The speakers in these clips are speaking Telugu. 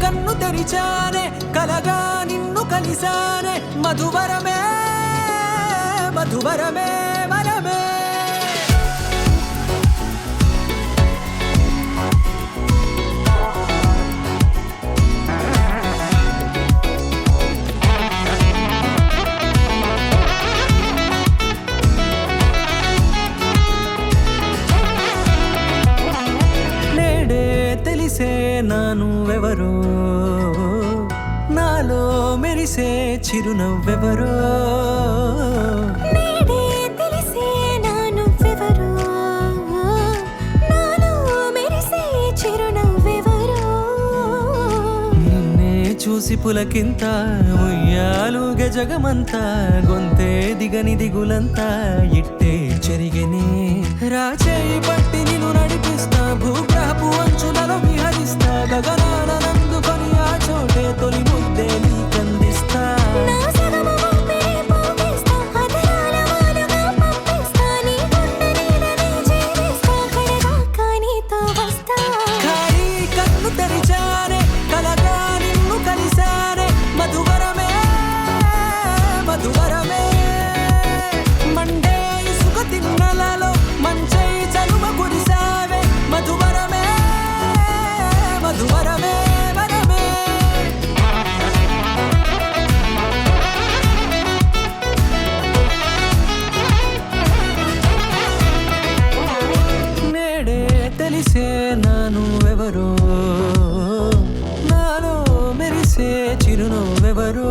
కన్ను తెరిచానే కలగా నిన్ను కలిసానే మధువరమే మధువరమే వరమే తెలిసే నానువెవరో నాలో మెరిసే చిరునవ్వెవరో నేడే తెలిసే నానువెవరో నాలో మెరిసే చిరునవ్వెవరో నిన్నే చూసి పులకింత ఉయ్యాలుగ జగమంతా గొంతే దిగని దిగులంతా ఇట్టే చెరిగెనే రాచేయి పట్టి నిన్ను నడిపిస్తా భూగ్రహపు అంచులలో విహరిస్తా గగనాన నందుకొని ఆ చోటే తొలి ముద్దే నీకందిస్తా నా సగము ఊపిరి పోగిస్తా అదరాల వానగా పంపిస్తా నీ గుండె నీడనే చేరిస్తా కడదాకా నీతో వస్తా ఖాళీ కన్ను తెరిచానే కలగా నిన్ను కలిసానే మధువరమే మధువరమే మండే ఇసుక తిన్నలలో మంచై చలువ కురిసావే మధువరమే మధువరమే వరమే నేడే తెలిసే నానువెవరో నాలో మెరిసే చిరునవ్వెవరో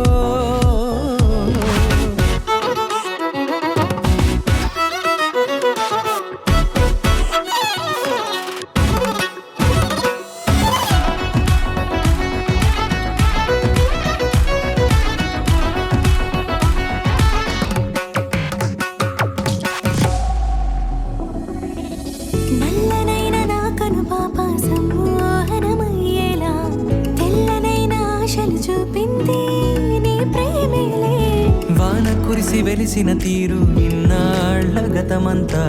నల్లనైన నా కనుపాప సమ్మోహనమయ్యేలా తెల్లనైన ఆశలు చూపింది నీ ప్రేమేలే వాన కురిసి వెలిసిన తీరు ఇన్నాళ్ల గతమంతా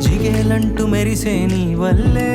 జిగేలంటూ మెరిసే నీ వల్లే